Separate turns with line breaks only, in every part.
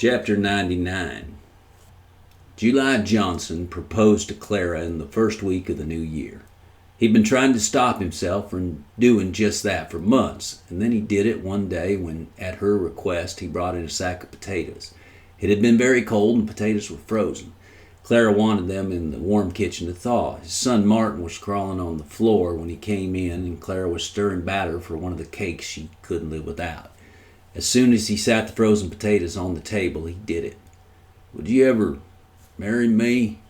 Chapter 99. July Johnson proposed to Clara in the first week of the new year. He'd been trying to stop himself from doing just that for months, and then he did it one day when, at her request, he brought in a sack of potatoes. It had been very cold and potatoes were frozen. Clara wanted them in the warm kitchen to thaw. His son Martin was crawling on the floor when he came in, and Clara was stirring batter for one of the cakes she couldn't live without. As soon as he sat the frozen potatoes on the table, he did it. "Would you ever marry me?"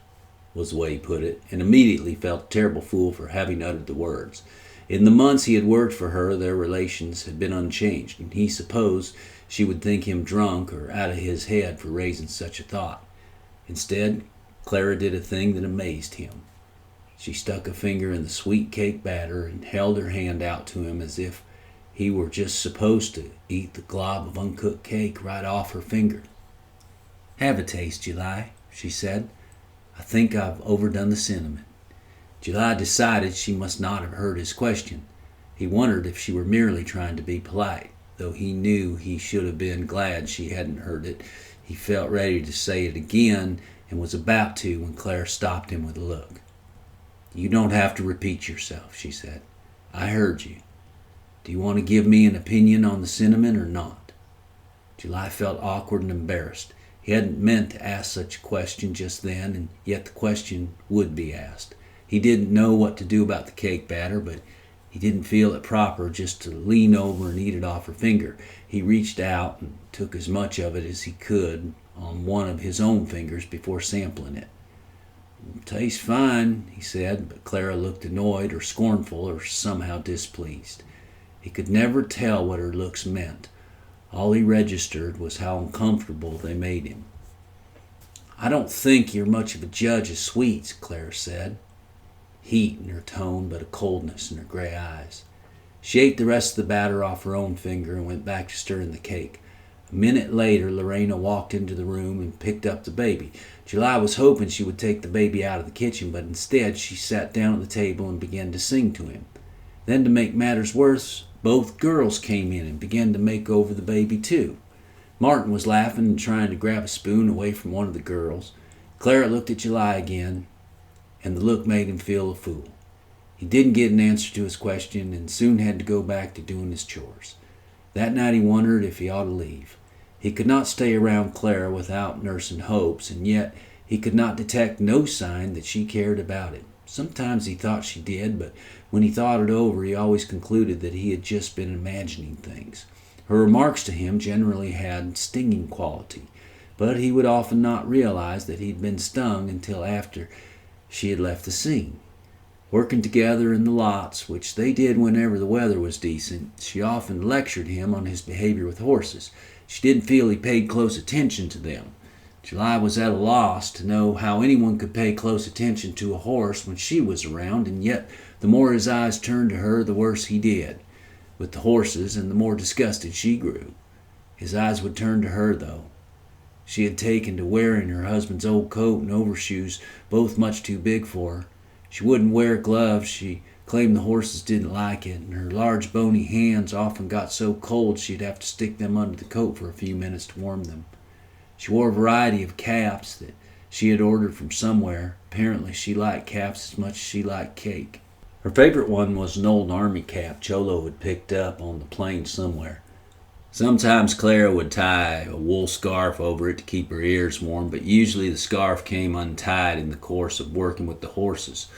was the way he put it, and immediately felt a terrible fool for having uttered the words. In the months he had worked for her, their relations had been unchanged, and he supposed she would think him drunk or out of his head for raising such a thought. Instead, Clara did a thing that amazed him. She stuck a finger in the sweet cake batter and held her hand out to him as if he were just supposed to eat the glob of uncooked cake right off her finger. "Have a taste, July," she said. "I think I've overdone the cinnamon." July decided she must not have heard his question. He wondered if she were merely trying to be polite. Though he knew he should have been glad she hadn't heard it, he felt ready to say it again and was about to when Claire stopped him with a look. "You don't have to repeat yourself," she said. "I heard you. Do you want to give me an opinion on the cinnamon or not?" July felt awkward and embarrassed. He hadn't meant to ask such a question just then, and yet the question would be asked. He didn't know what to do about the cake batter, but he didn't feel it proper just to lean over and eat it off her finger. He reached out and took as much of it as he could on one of his own fingers before sampling it. "Tastes fine," he said, but Clara looked annoyed or scornful or somehow displeased. He could never tell what her looks meant. All he registered was how uncomfortable they made him. "I don't think you're much of a judge of sweets," Clara said. Heat in her tone, but a coldness in her gray eyes. She ate the rest of the batter off her own finger and went back to stirring the cake. A minute later, Lorena walked into the room and picked up the baby. July was hoping she would take the baby out of the kitchen, but instead she sat down at the table and began to sing to him. Then, to make matters worse, both girls came in and began to make over the baby too. Martin was laughing and trying to grab a spoon away from one of the girls. Clara looked at July again, and the look made him feel a fool. He didn't get an answer to his question and soon had to go back to doing his chores. That night he wondered if he ought to leave. He could not stay around Clara without nursing hopes, and yet he could not detect no sign that she cared about him. Sometimes he thought she did, but when he thought it over, he always concluded that he had just been imagining things. Her remarks to him generally had stinging quality, but he would often not realize that he'd been stung until after she had left the scene. Working together in the lots, which they did whenever the weather was decent, she often lectured him on his behavior with horses. She didn't feel he paid close attention to them. July was at a loss to know how anyone could pay close attention to a horse when she was around, and yet the more his eyes turned to her, the worse he did with the horses, and the more disgusted she grew. His eyes would turn to her, though. She had taken to wearing her husband's old coat and overshoes, both much too big for her. She wouldn't wear gloves. She claimed the horses didn't like it, and her large bony hands often got so cold she'd have to stick them under the coat for a few minutes to warm them. She wore a variety of caps that she had ordered from somewhere. Apparently she liked caps as much as she liked cake. Her favorite one was an old army cap Cholo had picked up on the plains somewhere. Sometimes Clara would tie a wool scarf over it to keep her ears warm, but usually the scarf came untied in the course of working with the horses,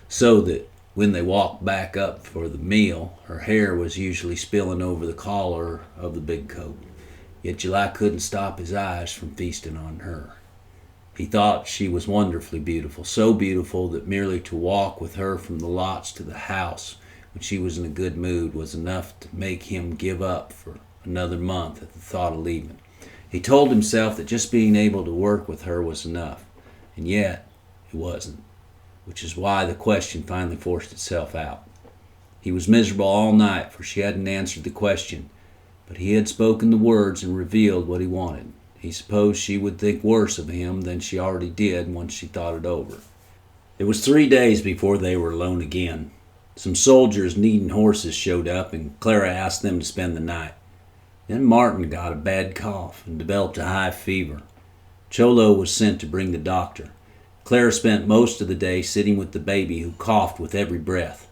so that when they walked back up for the meal, her hair was usually spilling over the collar of the big coat. Yet July couldn't stop his eyes from feasting on her. He thought she was wonderfully beautiful, so beautiful that merely to walk with her from the lots to the house when she was in a good mood was enough to make him give up for another month at the thought of leaving. He told himself that just being able to work with her was enough, and yet it wasn't, which is why the question finally forced itself out. He was miserable all night, for she hadn't answered the question, but he had spoken the words and revealed what he wanted. He supposed she would think worse of him than she already did once she thought it over. It was 3 days before they were alone again. Some soldiers needing horses showed up, and Clara asked them to spend the night. Then Martin got a bad cough and developed a high fever. Cholo was sent to bring the doctor. Clara spent most of the day sitting with the baby, who coughed with every breath.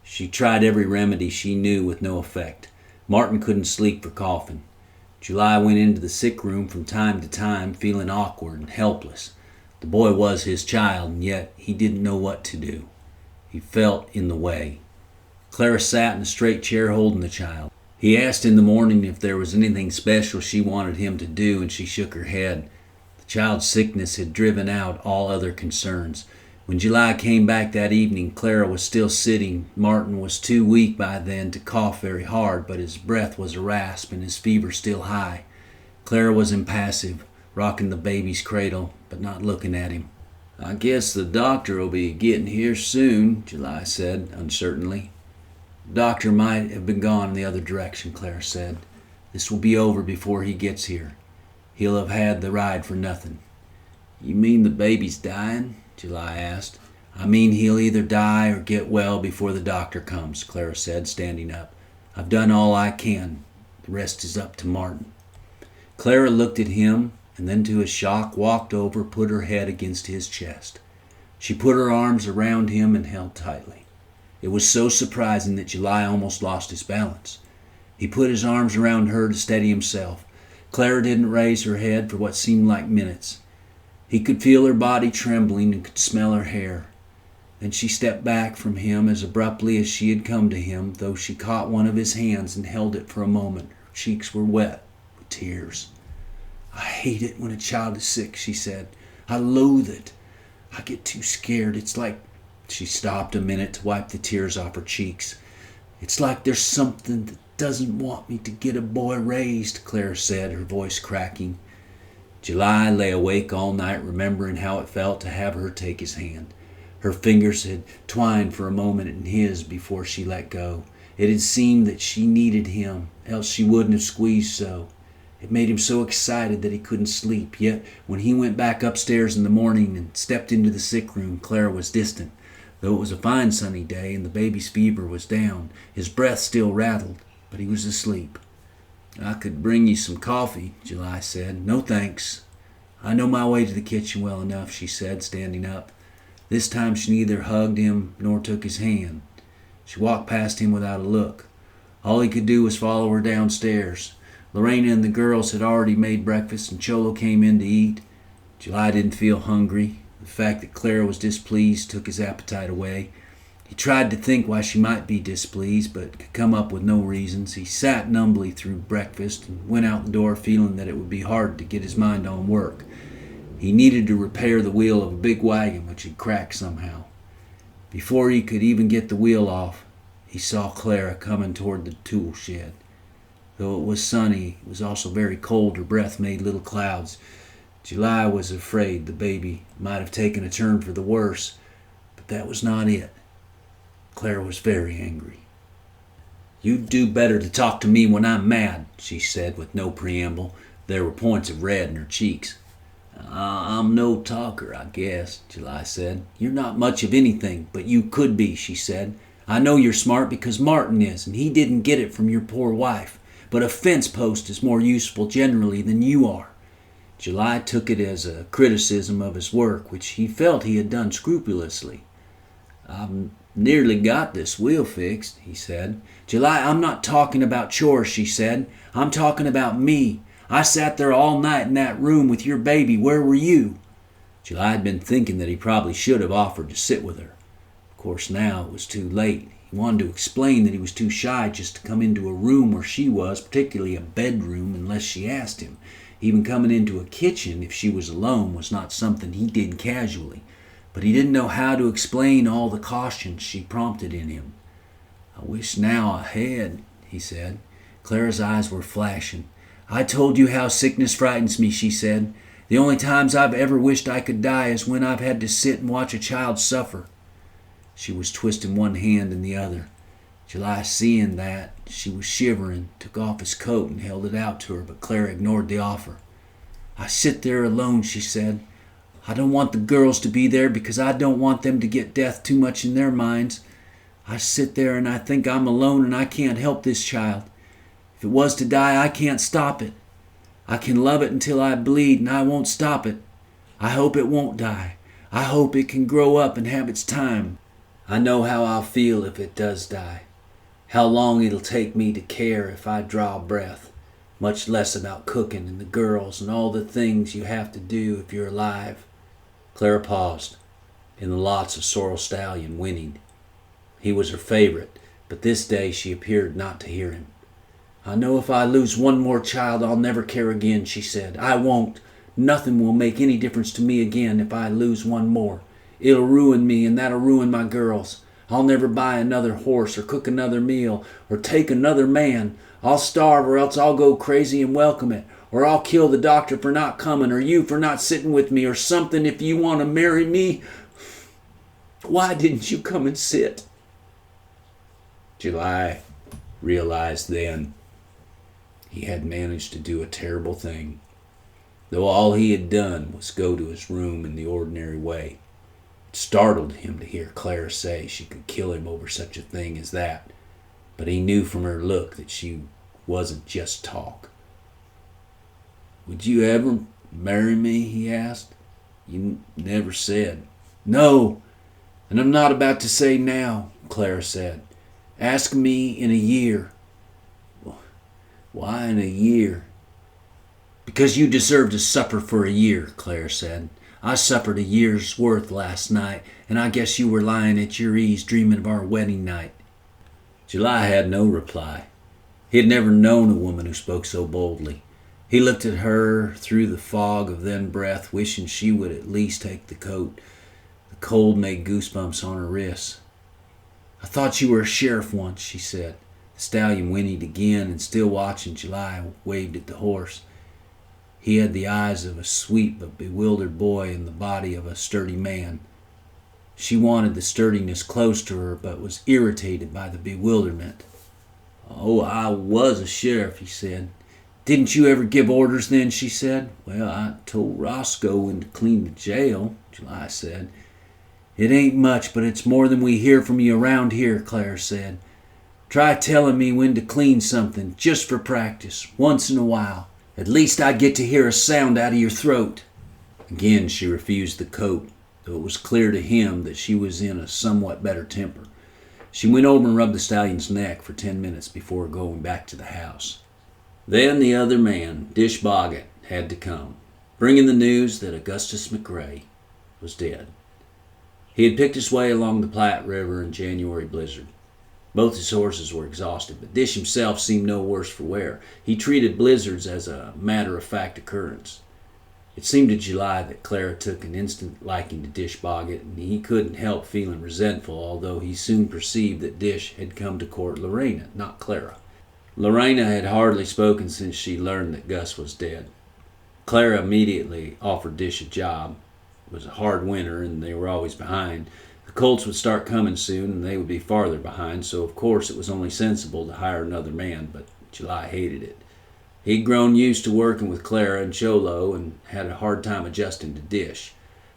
She tried every remedy she knew with no effect. Martin couldn't sleep for coughing. July went into the sick room from time to time, feeling awkward and helpless. The boy was his child, and yet he didn't know what to do. He felt in the way. Clara sat in a straight chair holding the child. He asked in the morning if there was anything special she wanted him to do, and she shook her head. The child's sickness had driven out all other concerns. When July came back that evening, Clara was still sitting. Martin was too weak by then to cough very hard, but his breath was a rasp and his fever still high. Clara was impassive, rocking the baby's cradle, but not looking at him. "I guess the doctor will be getting here soon," July said uncertainly. "The doctor might have been gone in the other direction," Clara said. "This will be over before he gets here. He'll have had the ride for nothing." "You mean the baby's dying?" July asked. "I mean he'll either die or get well before the doctor comes," Clara said, standing up. "I've done all I can. The rest is up to Martin." Clara looked at him, and then to his shock walked over, put her head against his chest. She put her arms around him and held tightly. It was so surprising that July almost lost his balance. He put his arms around her to steady himself. Clara didn't raise her head for what seemed like minutes. He could feel her body trembling and could smell her hair. Then she stepped back from him as abruptly as she had come to him, though she caught one of his hands and held it for a moment. Her cheeks were wet with tears. "I hate it when a child is sick," she said. "I loathe it. I get too scared. It's like..." She stopped a minute to wipe the tears off her cheeks. "It's like there's something that doesn't want me to get a boy raised," Clara said, her voice cracking. July lay awake all night, remembering how it felt to have her take his hand. Her fingers had twined for a moment in his before she let go. It had seemed that she needed him, else she wouldn't have squeezed so. It made him so excited that he couldn't sleep. Yet when he went back upstairs in the morning and stepped into the sick room, Clara was distant. Though it was a fine sunny day and the baby's fever was down, his breath still rattled, but he was asleep. "I could bring you some coffee," July said. "No thanks. I know my way to the kitchen well enough," she said, standing up. This time she neither hugged him nor took his hand. She walked past him without a look. All he could do was follow her downstairs. Lorena and the girls had already made breakfast, and Cholo came in to eat. July didn't feel hungry. The fact that Clara was displeased took his appetite away. He tried to think why she might be displeased, but could come up with no reasons. He sat numbly through breakfast and went out the door feeling that it would be hard to get his mind on work. He needed to repair the wheel of a big wagon which had cracked somehow. Before he could even get the wheel off, he saw Clara coming toward the tool shed. Though it was sunny, it was also very cold. Her breath made little clouds. July was afraid the baby might have taken a turn for the worse, but that was not it. Clara was very angry. "You'd do better to talk to me when I'm mad," she said with no preamble. There were points of red in her cheeks. "I'm no talker, I guess," July said. "You're not much of anything, but you could be," she said. "I know you're smart because Martin is, and he didn't get it from your poor wife. But a fence post is more useful generally than you are." July took it as a criticism of his work, which he felt he had done scrupulously. "I've nearly got this wheel fixed," he said. "July, I'm not talking about chores," she said. "I'm talking about me. I sat there all night in that room with your baby. Where were you?" July had been thinking that he probably should have offered to sit with her. Of course, now it was too late. He wanted to explain that he was too shy just to come into a room where she was, particularly a bedroom, unless she asked him. Even coming into a kitchen, if she was alone, was not something he did casually. But he didn't know how to explain all the cautions she prompted in him. "I wish now I had," he said. Clara's eyes were flashing. "I told you how sickness frightens me," she said. "The only times I've ever wished I could die is when I've had to sit and watch a child suffer." She was twisting one hand in the other. July, seeing that she was shivering, took off his coat and held it out to her, but Clara ignored the offer. "I sit there alone," she said. "I don't want the girls to be there because I don't want them to get death too much in their minds. I sit there and I think I'm alone and I can't help this child. If it was to die, I can't stop it. I can love it until I bleed, and I won't stop it. I hope it won't die. I hope it can grow up and have its time. I know how I'll feel if it does die. How long it'll take me to care if I draw a breath. Much less about cooking and the girls and all the things you have to do if you're alive." Clara paused. In the lots of sorrel stallion whinnied. He was her favorite, but this day she appeared not to hear him. "I know if I lose one more child I'll never care again," she said. "I won't. Nothing will make any difference to me again if I lose one more. It'll ruin me, and that'll ruin my girls. I'll never buy another horse or cook another meal or take another man. I'll starve, or else I'll go crazy and welcome it. Or I'll kill the doctor for not coming, or you for not sitting with me, or something if you want to marry me. Why didn't you come and sit?" July realized then he had managed to do a terrible thing, though all he had done was go to his room in the ordinary way. It startled him to hear Clara say she could kill him over such a thing as that, but he knew from her look that she wasn't just talk. "Would you ever marry me?" he asked. "You never said." "No, and I'm not about to say now," Clara said. "Ask me in a year." "Why in a year?" "Because you deserve to suffer for a year," Clara said. "I suffered a year's worth last night, and I guess you were lying at your ease dreaming of our wedding night." July had no reply. He had never known a woman who spoke so boldly. He looked at her through the fog of then breath, wishing she would at least take the coat. The cold made goosebumps on her wrists. "I thought you were a sheriff once," she said. The stallion whinnied again, and still watching July, waved at the horse. He had the eyes of a sweet but bewildered boy and the body of a sturdy man. She wanted the sturdiness close to her, but was irritated by the bewilderment. "Oh, I was a sheriff," he said. "Didn't you ever give orders then?" she said. "Well, I told Roscoe when to clean the jail," July said. "It ain't much, but it's more than we hear from you around here," Clara said. "Try telling me when to clean something, just for practice, once in a while. At least I get to hear a sound out of your throat." Again she refused the coat, though it was clear to him that she was in a somewhat better temper. She went over and rubbed the stallion's neck for 10 minutes before going back to the house. Then the other man, Dish Boggett, had to come, bringing the news that Augustus McRae was dead. He had picked his way along the Platte River in January blizzard. Both his horses were exhausted, but Dish himself seemed no worse for wear. He treated blizzards as a matter-of-fact occurrence. It seemed to July that Clara took an instant liking to Dish Boggett, and he couldn't help feeling resentful, although he soon perceived that Dish had come to court Lorena, not Clara. Lorena had hardly spoken since she learned that Gus was dead. Clara immediately offered Dish a job. It was a hard winter, and they were always behind. The colts would start coming soon, and they would be farther behind, so of course it was only sensible to hire another man, but July hated it. He'd grown used to working with Clara and Cholo and had a hard time adjusting to Dish.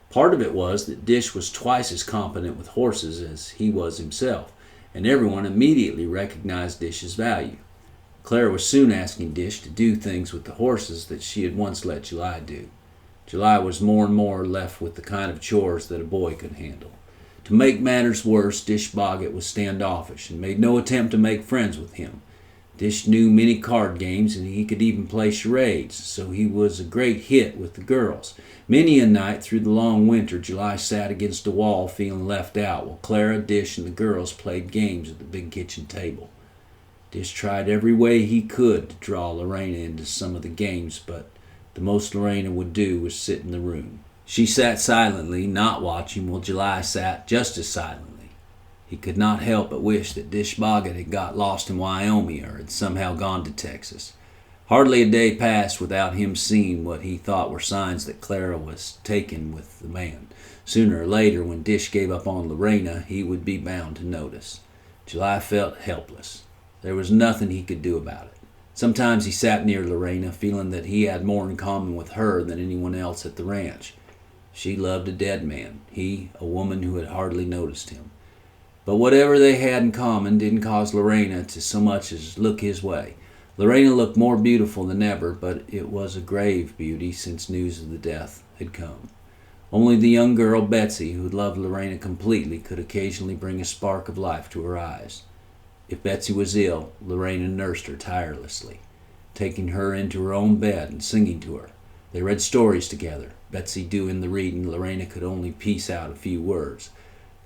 Part of it was that Dish was twice as competent with horses as he was himself, and everyone immediately recognized Dish's value. Clara was soon asking Dish to do things with the horses that she had once let July do. July was more and more left with the kind of chores that a boy could handle. To make matters worse, Dish Boggett was standoffish and made no attempt to make friends with him. Dish knew many card games, and he could even play charades, so he was a great hit with the girls. Many a night through the long winter, July sat against a wall feeling left out, while Clara, Dish, and the girls played games at the big kitchen table. Dish tried every way he could to draw Lorena into some of the games, but the most Lorena would do was sit in the room. She sat silently, not watching, while July sat just as silently. He could not help but wish that Dish Boggett had got lost in Wyoming or had somehow gone to Texas. Hardly a day passed without him seeing what he thought were signs that Clara was taken with the man. Sooner or later, when Dish gave up on Lorena, he would be bound to notice. July felt helpless. There was nothing he could do about it. Sometimes he sat near Lorena, feeling that he had more in common with her than anyone else at the ranch. She loved a dead man, he a woman who had hardly noticed him. But whatever they had in common didn't cause Lorena to so much as look his way. Lorena looked more beautiful than ever, but it was a grave beauty since news of the death had come. Only the young girl, Betsy, who loved Lorena completely, could occasionally bring a spark of life to her eyes. If Betsy was ill, Lorena nursed her tirelessly, taking her into her own bed and singing to her. They read stories together, Betsy doing the reading. Lorena could only piece out a few words.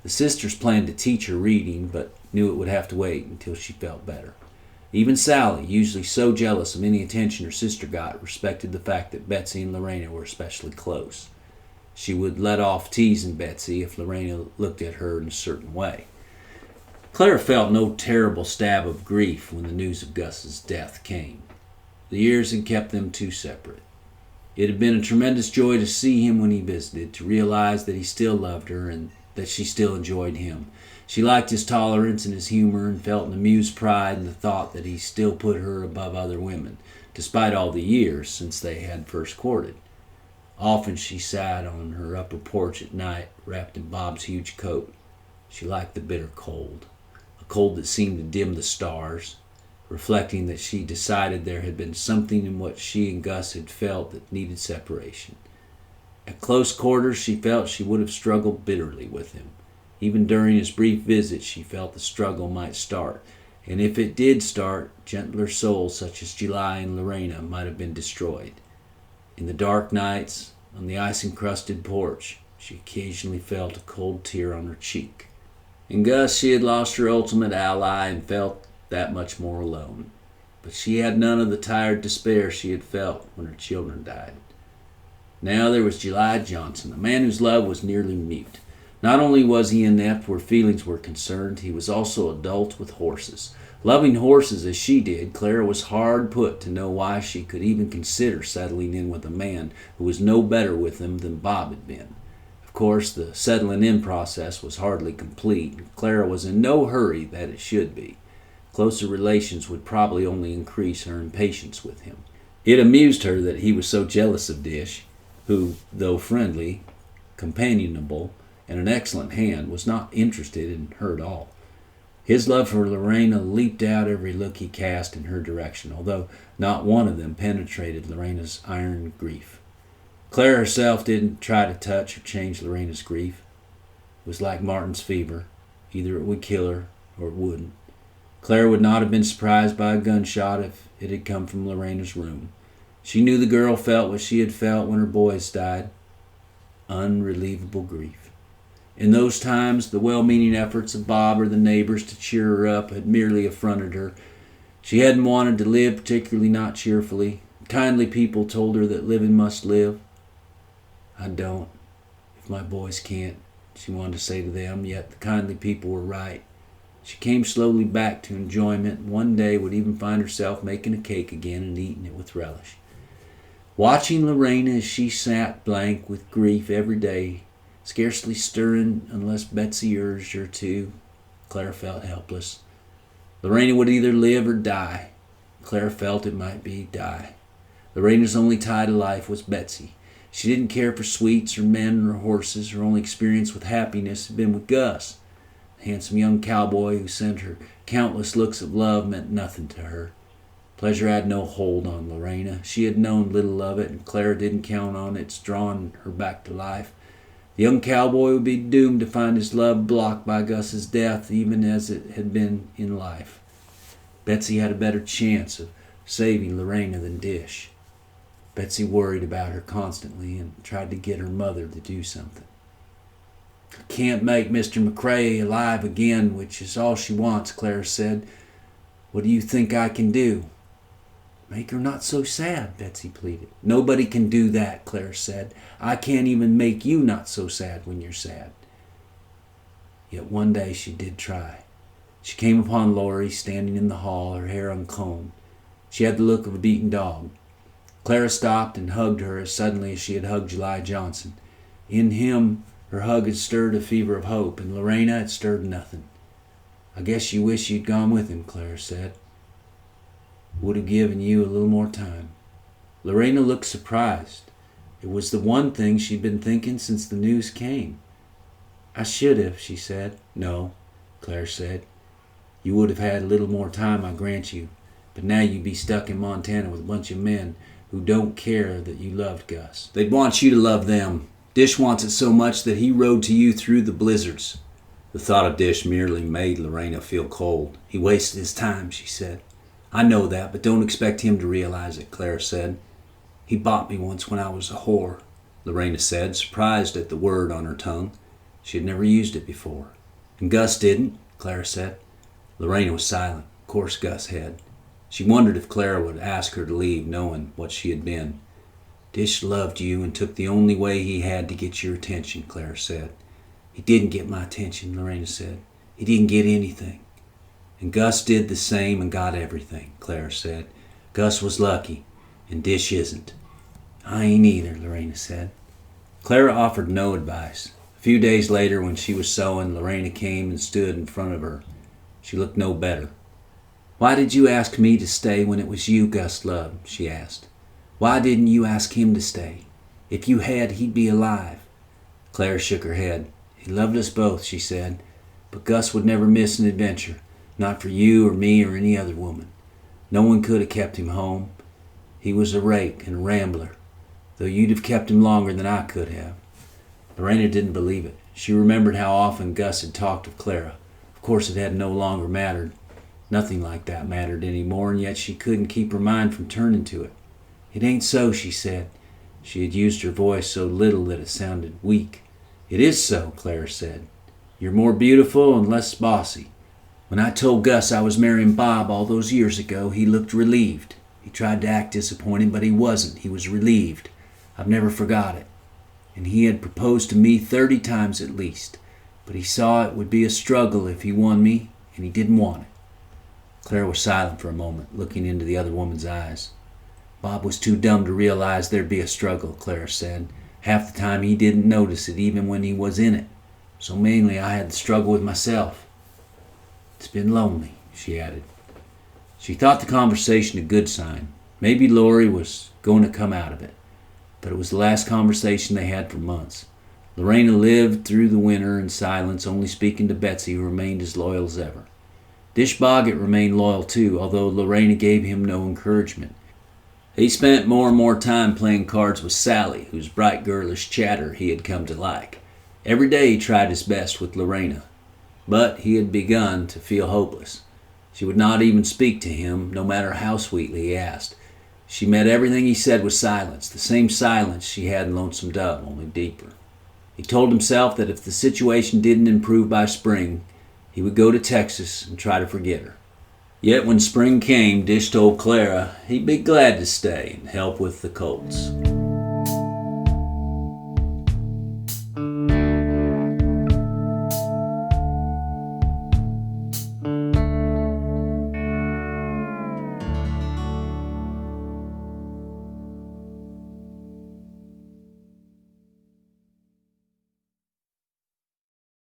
The sisters planned to teach her reading, but knew it would have to wait until she felt better. Even Sally, usually so jealous of any attention her sister got, respected the fact that Betsy and Lorena were especially close. She would let off teasing Betsy if Lorena looked at her in a certain way. Clara felt no terrible stab of grief when the news of Gus's death came. The years had kept them two separate. It had been a tremendous joy to see him when he visited, to realize that he still loved her and that she still enjoyed him. She liked his tolerance and his humor and felt an amused pride in the thought that he still put her above other women, despite all the years since they had first courted. Often she sat on her upper porch at night, wrapped in Bob's huge coat. She liked the bitter cold, a cold that seemed to dim the stars, reflecting that she decided there had been something in what she and Gus had felt that needed separation. At close quarters, she felt she would have struggled bitterly with him. Even during his brief visit, she felt the struggle might start, and if it did start, gentler souls such as July and Lorena might have been destroyed. In the dark nights, on the ice-encrusted porch, she occasionally felt a cold tear on her cheek. In Gus, she had lost her ultimate ally and felt that much more alone. But she had none of the tired despair she had felt when her children died. Now there was July Johnson, a man whose love was nearly mute. Not only was he inept where feelings were concerned, he was also adult with horses. Loving horses as she did, Clara was hard put to know why she could even consider settling in with a man who was no better with them than Bob had been. Of course, the settling in process was hardly complete, and Clara was in no hurry that it should be. Closer relations would probably only increase her impatience with him. It amused her that he was so jealous of Dish, who, though friendly, companionable, and an excellent hand, was not interested in her at all. His love for Lorena leaped out every look he cast in her direction, although not one of them penetrated Lorena's iron grief. Clara herself didn't try to touch or change Lorena's grief. It was like Martin's fever. Either it would kill her or it wouldn't. Clara would not have been surprised by a gunshot if it had come from Lorena's room. She knew the girl felt what she had felt when her boys died. Unrelievable grief. In those times, the well-meaning efforts of Bob or the neighbors to cheer her up had merely affronted her. She hadn't wanted to live, particularly not cheerfully. Kindly people told her that living must live. I don't, if my boys can't, she wanted to say to them, yet the kindly people were right. She came slowly back to enjoyment, and one day would even find herself making a cake again and eating it with relish. Watching Lorena as she sat blank with grief every day, scarcely stirring unless Betsy urged her to, Clara felt helpless. Lorena would either live or die. Clara felt it might be die. Lorena's only tie to life was Betsy. She didn't care for sweets or men or horses. Her only experience with happiness had been with Gus. The handsome young cowboy who sent her countless looks of love meant nothing to her. Pleasure had no hold on Lorena. She had known little of it, and Clara didn't count on its drawing her back to life. The young cowboy would be doomed to find his love blocked by Gus's death, even as it had been in life. Betsy had a better chance of saving Lorena than Dish. Betsy worried about her constantly and tried to get her mother to do something. I can't make Mr. McCrae alive again, which is all she wants, Clara said. What do you think I can do? Make her not so sad, Betsy pleaded. Nobody can do that, Clara said. I can't even make you not so sad when you're sad. Yet one day she did try. She came upon Laurie standing in the hall, her hair uncombed. She had the look of a beaten dog. Clara stopped and hugged her as suddenly as she had hugged July Johnson. In him, her hug had stirred a fever of hope, and Lorena had stirred nothing. I guess you wish you'd gone with him, Clara said. Would have given you a little more time. Lorena looked surprised. It was the one thing she'd been thinking since the news came. I should have, she said. No, Clara said. You would have had a little more time, I grant you. But now you'd be stuck in Montana with a bunch of men who don't care that you loved Gus. They'd want you to love them. Dish wants it so much that he rode to you through the blizzards." The thought of Dish merely made Lorena feel cold. "He wasted his time," she said. "I know that, but don't expect him to realize it," Clara said. "He bought me once when I was a whore," Lorena said, surprised at the word on her tongue. She had never used it before. "And Gus didn't," Clara said. Lorena was silent. Of course Gus had. She wondered if Clara would ask her to leave, knowing what she had been. "Dish loved you and took the only way he had to get your attention," Clara said. "He didn't get my attention," Lorena said. "He didn't get anything." "And Gus did the same and got everything," Clara said. "Gus was lucky, and Dish isn't." "I ain't either," Lorena said. Clara offered no advice. A few days later, when she was sewing, Lorena came and stood in front of her. She looked no better. "Why did you ask me to stay when it was you Gus loved?" she asked. "Why didn't you ask him to stay? If you had, he'd be alive." Clara shook her head. "He loved us both," she said, "but Gus would never miss an adventure, not for you or me or any other woman. No one could have kept him home. He was a rake and a rambler, though you'd have kept him longer than I could have." Lorena didn't believe it. She remembered how often Gus had talked of Clara. Of course it had no longer mattered. Nothing like that mattered anymore, and yet she couldn't keep her mind from turning to it. "It ain't so," she said. She had used her voice so little that it sounded weak. "It is so," Clara said. "You're more beautiful and less bossy. When I told Gus I was marrying Bob all those years ago, he looked relieved. He tried to act disappointed, but he wasn't. He was relieved. I've never forgot it. And he had proposed to me 30 times at least. But he saw it would be a struggle if he won me, and he didn't want it." Clara was silent for a moment, looking into the other woman's eyes. "Bob was too dumb to realize there'd be a struggle," Clara said. "Half the time he didn't notice it even when he was in it. So mainly I had the struggle with myself. It's been lonely," she added. She thought the conversation a good sign. Maybe Lori was going to come out of it. But it was the last conversation they had for months. Lorena lived through the winter in silence, only speaking to Betsy, who remained as loyal as ever. Dish Boggett remained loyal too, although Lorena gave him no encouragement. He spent more and more time playing cards with Sally, whose bright girlish chatter he had come to like. Every day he tried his best with Lorena, but he had begun to feel hopeless. She would not even speak to him, no matter how sweetly he asked. She met everything he said with silence, the same silence she had in Lonesome Dove, only deeper. He told himself that if the situation didn't improve by spring, he would go to Texas and try to forget her. Yet when spring came, Dish told Clara he'd be glad to stay and help with the colts.